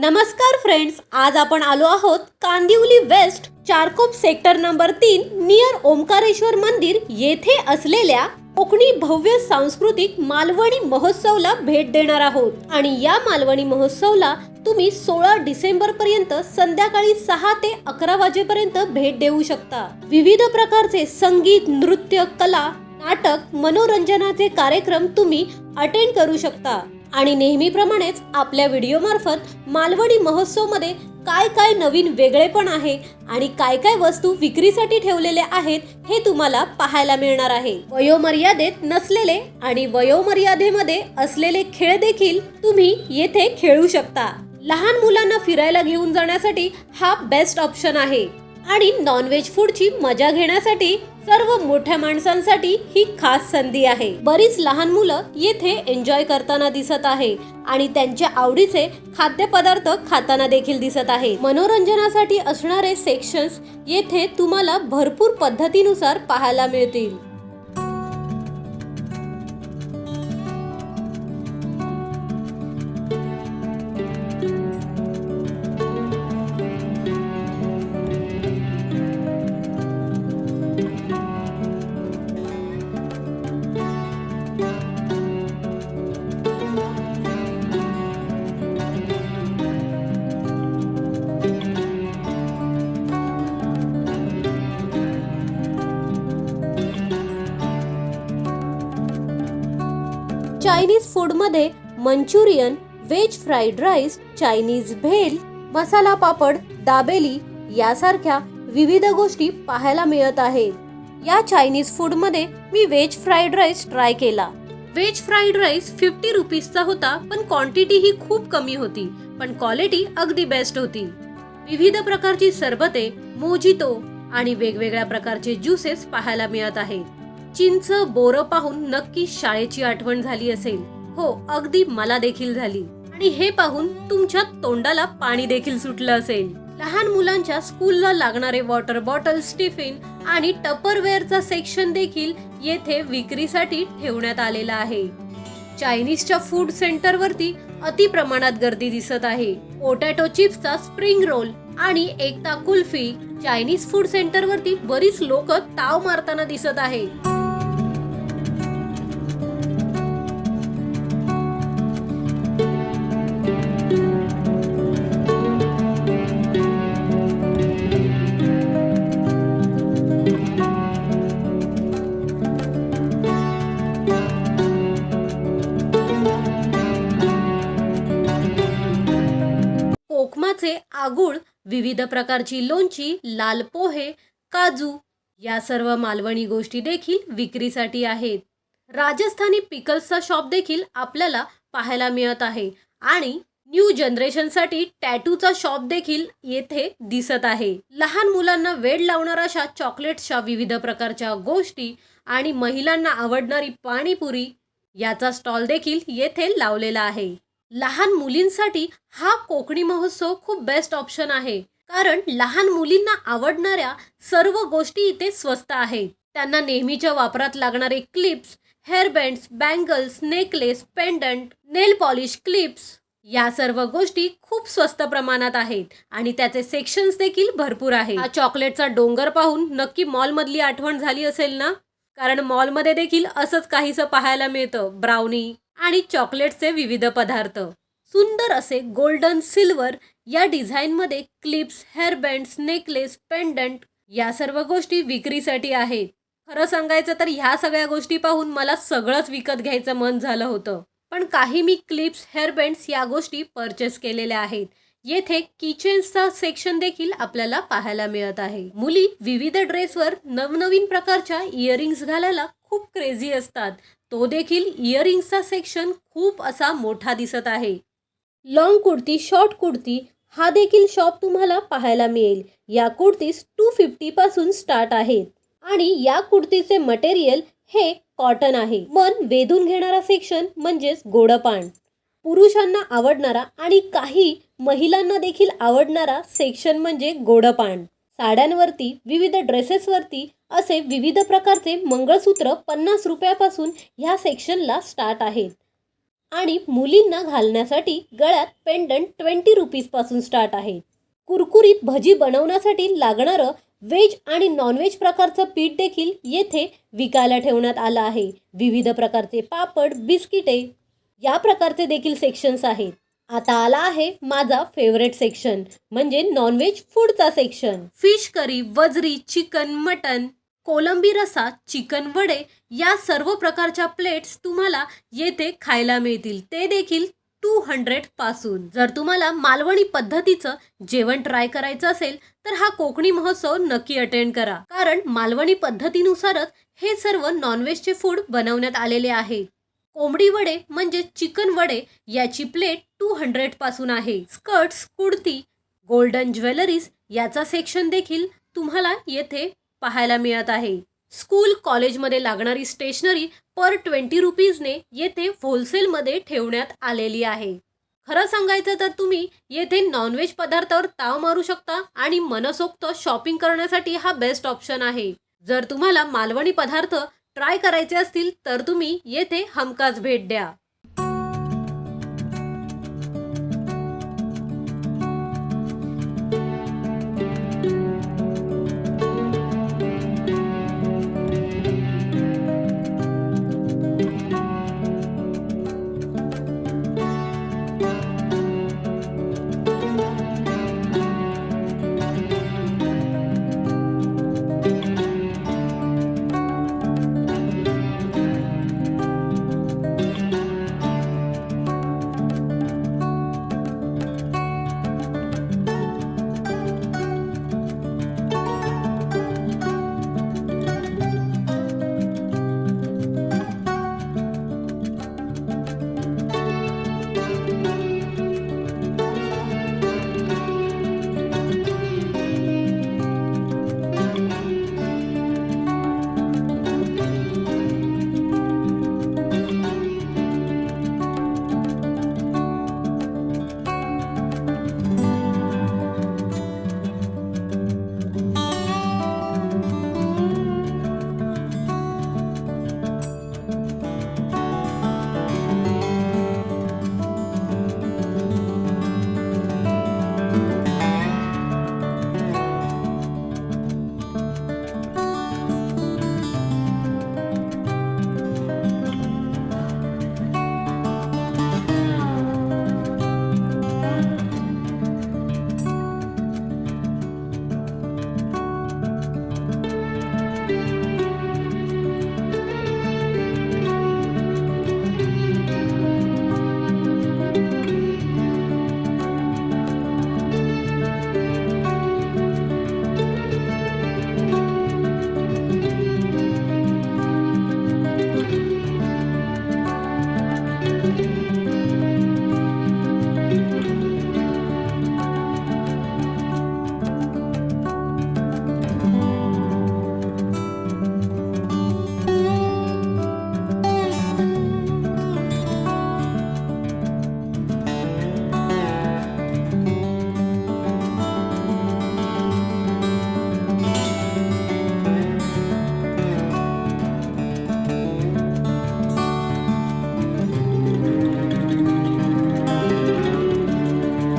नमस्कार फ्रेंड्स, आज आपण आलो आहोत Kandivali west Charkop sector number 3 near Omkareshwar Mandir येथे असलेल्या कोकणी भव्य सांस्कृतिक मालवणी महोत्सवला भेट देणार आहोत। आणि या मालवणी महोत्सवला तुम्ही 16 डिसेंबर पर्यंत संध्याकाळी 6 ते 11 वाजेपर्यंत भेट देऊ शकता। विविध प्रकारचे संगीत, नृत्य, कला, नाटक, मनोरंजनाचे कार्यक्रम तुम्ही अटेंड करू शकता। आणि नेहमीप्रमाणेच आपल्या व्हिडिओ मार्फत मालवणी महोत्सव मध्ये काय काय नवीन वेगळेपण आहे आणि काय काय वस्तू विक्रीसाठी ठेवलेल्या आहेत हे तुम्हाला पाहायला मिळणार आहे। वयोमर्यादेत नसलेले आणि वयोमर्यादेमध्ये असलेले खेळ देखील तुम्ही येथे खेळू शकता। लहान मुलांना फिरायला घेऊन जाण्यासाठी हा बेस्ट ऑप्शन आहे आणि नॉनव्हेज फूडची मजा घेण्यासाठी सर्व मोठ्या माणसांसाठी ही खास संधी आहे। बरीच लहान मुलं येथे एन्जॉय करताना दिसत आहे आणि त्यांच्या आवडीचे खाद्यपदार्थ खाताना देखील दिसत आहे। मनोरंजनासाठी असणारे सेक्शन्स येथे तुम्हाला भरपूर पद्धतीनुसार पाहायला मिळतील। चायनीज फूड मध्ये Manchurian, veg fried rice, Chinese bhel, masala papad, dabeli यासारख्या विविध गोष्टी पाहायला मिळत आहेत। या चायनीज फूड मध्ये मी व्हेज फ्राईड राईस ट्राय केला। व्हेज फ्राईड राईस 50 रुपीजचा होता, पण क्वांटिटी ही खूप कमी होती, पण क्वालिटी अगदी बेस्ट होती। विविध प्रकारची सरबते, मोजितो आणि वेगवेगळ्या प्रकारचे ज्युसेस पाहायला मिळत आहेत। चिंच, बोरं पाहून नक्की शाळेची आठवण झाली असेल। हो, अगदी मला देखील झाली। आणि हे पाहून तुमच्या तोंडाला पाणी देखील सुटलं असेल। लहान मुलांच्या स्कूलला लागणारे वॉटर बॉटल्स, टिफिन आणि टपरवेअरचा सेक्शन देखील येथे विक्रीसाठी ठेवण्यात आलेला आहे। चायनीजच्या फूड सेंटर वरती अति प्रमाणात गर्दी दिसत आहे। पोटॅटो चिप्सचा स्प्रिंग रोल आणि एकता कुल्फी चायनीज फूड सेंटर वरती बरीच लोक ताव मारताना दिसत आहे। कोकमाचे आगुळ, विविध प्रकारची लोणची, लाल पोहे, काजू या सर्व मालवणी गोष्टी देखील विक्रीसाठी आहेत। राजस्थानी पिकल्सचा शॉप देखील आपल्याला पाहायला मिळत आहे आणि न्यू जनरेशनसाठी टॅटूचा शॉप देखील येथे दिसत आहे। लहान मुलांना वेड लावणाऱ्या अशा चॉकलेट्सच्या विविध प्रकारच्या गोष्टी आणि महिलांना आवडणारी पाणीपुरी याचा स्टॉल देखील येथे लावलेला आहे। लहान मुलींसाठी हा कोकणी महोत्सव खूप बेस्ट ऑप्शन आहे, कारण लहान मुलींना आवडणाऱ्या सर्व गोष्टी इथे स्वस्त आहेत। त्यांना नेहमीच्या वापरात लागणारे क्लिप्स, हेअरबँड्स, बँगल्स, नेकलेस, पेंडंट, नेल पॉलिश, क्लिप्स या सर्व गोष्टी खूप स्वस्त प्रमाणात आहेत आणि त्याचे सेक्शन्स देखील भरपूर आहेत। हा चॉकलेटचा डोंगर पाहून नक्की मॉल मधली आठवण झाली असेल ना, कारण मॉल मध्ये देखील असंच काहीसं पाहायला मिळतं। ब्राउनी आणि चॉकलेटचे विविध पदार्थ, सुंदर असे गोल्डन सिल्वर या डिझाईन मध्ये क्लिप्स, हेअरबँड्स, नेकलेस, पेंडंट या सर्व गोष्टी विक्रीसाठी आहेत। खरं सांगायचं तर ह्या सगळ्या गोष्टी पाहून मला सगळंच विकत घ्यायचं मन झालं होतं, पण काही मी क्लिप्स, हेअरबँड्स या गोष्टी परचेस केलेल्या आहेत। येथे किचेन्सचा सेक्शन देखील आपल्याला पाहायला मिळत आहे। मुली विविध ड्रेसवर नवनवीन प्रकारच्या इयरिंग्स घालायला खूप क्रेझी असतात, तो देखील इयरिंग्सचा सेक्शन खूप असा मोठा दिसत आहे। लॉंग कुर्ती, शॉर्ट कुर्ती हा देखील शॉप तुम्हाला पाहायला मिळेल। या कुर्तीज 250 पासून स्टार्ट आहेत आणि या कुर्तीचे मटेरियल हे कॉटन आहे। मन वेधून घेणारा सेक्शन म्हणजेच गोडपान, पुरुषांना आवडणारा आणि काही महिलांना देखील आवडणारा सेक्शन म्हणजे गोडपान। साड्यांवरती, विविध ड्रेसेसवरती असे विविध प्रकारचे मंगळसूत्र 50 रुपयापासून ह्या सेक्शनला स्टार्ट आहेत। आणि मुलींना घालण्यासाठी गळ्यात पेंडंट 20 रुपीज पासून स्टार्ट आहे. कुरकुरीत भजी बनवण्यासाठी लागणारं व्हेज आणि नॉनव्हेज प्रकारचं पीठ देखील येथे विकायला ठेवण्यात आलं आहे. विविध प्रकारचे पापड, बिस्किटे या प्रकारचे देखील सेक्शन्स आहेत. आता आला आहे माझा फेवरेट सेक्शन म्हणजे नॉनव्हेज फूडचा सेक्शन. फिश करी, वजरी, चिकन, मटन, कोलंबी रसा, चिकन वडे या सर्व प्रकारच्या प्लेट्स तुम्हाला येथे खायला मिळतील, ते देखील 200 पासून. जर तुम्हाला मालवणी पद्धतीचं जेवण ट्राय करायचं असेल तर हा कोकणी महोत्सव नक्की अटेंड करा, कारण मालवणी पद्धतीनुसारच हे सर्व नॉनव्हेजचे फूड बनवण्यात आलेले आहे. कोंबडी वडे म्हणजे चिकन वडे याची प्लेट 200 पासून आहे. स्कर्ट्स, कुर्ती, गोल्डन ज्वेलरीज याचा सेक्शन देखील तुम्हाला येथे पाहायला मिळत आहे. स्कूल कॉलेजमध्ये लागणारी स्टेशनरी पर 20 रुपीजने येथे होलसेलमध्ये ठेवण्यात आलेली आहे. खरं सांगायचं तर तुम्ही येथे नॉनव्हेज पदार्थावर ताव मारू शकता आणि मनसोक्त शॉपिंग करण्यासाठी हा बेस्ट ऑप्शन आहे. जर तुम्हाला मालवणी पदार्थ ट्राय करायचे असतील तर तुम्ही येथे हमखास भेट द्या.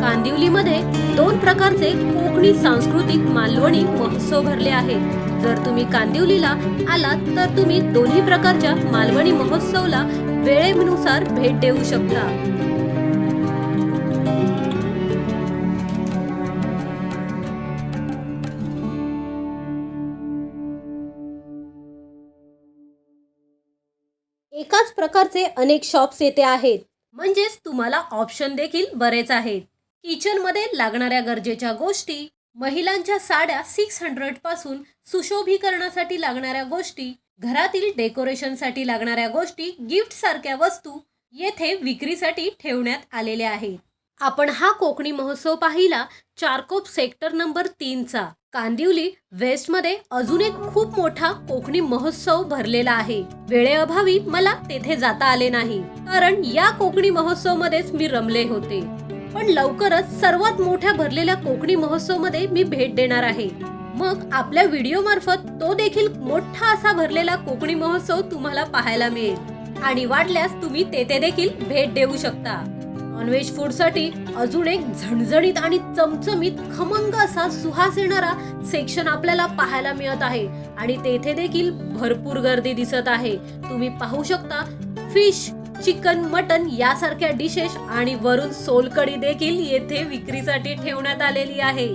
कांदिवलीमध्ये 2 प्रकारचे कोकणी सांस्कृतिक मालवणी महोत्सव भरले आहेत. जर तुम्ही कांदिवलीला आलात तर तुम्ही दोन्ही प्रकारच्या मालवणी महोत्सवला वेळेनुसार भेट देऊ शकता. एकाच प्रकारचे अनेक शॉप्स येथे आहेत, म्हणजेच तुम्हाला ऑप्शन देखील बरेच आहेत. किचनमध्ये लागणाऱ्या गरजेच्या गोष्टी, महिलांच्या साड्या 600 पासून सुशोभीकरणासाठी लागणाऱ्या गोष्टी, घरातील डेकोरेशनसाठी लागणाऱ्या गोष्टी, गिफ्ट सारख्या वस्तू येथे विक्रीसाठी ठेवण्यात आलेल्या आहेत. आपण हा कोकणी महोत्सव पाहिला चारकोप सेक्टर नंबर 3चा. कांदिवली वेस्टमध्ये अजून एक खूप मोठा कोकणी महोत्सव भरलेला आहे. वेळेअभावी मला तेथे जाता आले नाही, कारण या कोकणी महोत्सव मध्येच मी रमले होते. पण लवकरच सर्वात मोठ्या भरलेल्या कोकणी महोत्सव मध्ये मी भेट देणार आहे. मग आपल्या व्हिडिओ मार्फत तो देखील मोठा असा भरलेला कोकणी महोत्सव तुम्हाला पाहायला मिळेल. आणि वाटल्यास तुम्ही तेथे देखील भेट देऊ शकता. नॉनव्हेज फूडसाठी अजून एक झणझणीत आणि चमचमीत खमंग असा सुहास येणारा सेक्शन आपल्याला पाहायला मिळत आहे आणि तेथे देखील भरपूर गर्दी दिसत आहे. तुम्ही पाहू शकता फिश, चिकन, मटन यासारख्या डिशेस आणि वरून सोलकढी देखील येथे विक्रीसाठी ठेवण्यात आलेली आहे.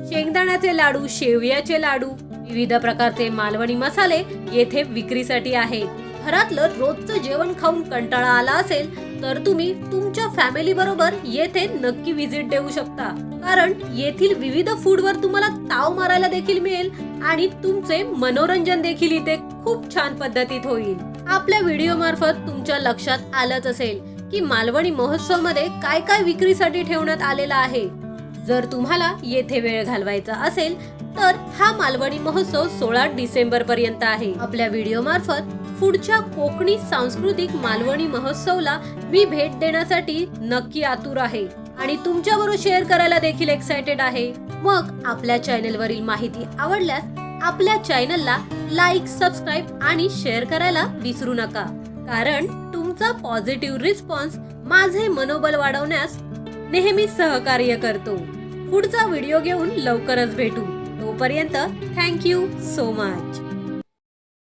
शेंगदाण्याचे लाडू, शेवयाचे लाडू, विविध प्रकारचे मालवणी मसाले येथे विक्रीसाठी आहेत. घरातलं रोजचं जेवण खाऊन कंटाळा आला असेल तर तुम्ही तुमच्या फॅमिली बरोबर येथे नक्की व्हिजिट देऊ शकता, कारण येथील विविध फूडवर तुम्हाला ताव मारायला देखील मिळेल आणि तुमचे मनोरंजन देखील इथे खूप छान पद्धतीत होईल. आपल्या व्हिडिओ मार्फत तुमच्या लक्षात आलंच असेल की मालवणी महोत्सव मध्ये काय काय विक्रीसाठी ठेवण्यात आलेला आहे. जर तुम्हाला येथे वेळ घालवायचा असेल तर हा मालवणी महोत्सव 16 डिसेंबर पर्यंत आहे. आपल्या व्हिडिओ मार्फत पुढच्या कोकणी सांस्कृतिक मालवणी महोत्सवला मी भेट देण्यासाठी नक्की आतुर आहे आणि तुमच्याबरोबर शेअर करायला देखील एक्साइटेड आहे. मग आपल्या चॅनलवरील माहिती आवडल्यास आपल्या चॅनलला लाईक, सबस्क्राईब आणि शेअर करायला विसरू नका, कारण तुमचा पॉझिटिव्ह रिस्पॉन्स माझे मनोबल वाढवण्यास नेहमी सहकार्य करतो. पुढचा व्हिडिओ घेऊन लवकरच भेटू. तोपर्यंत थँक यू सो मच.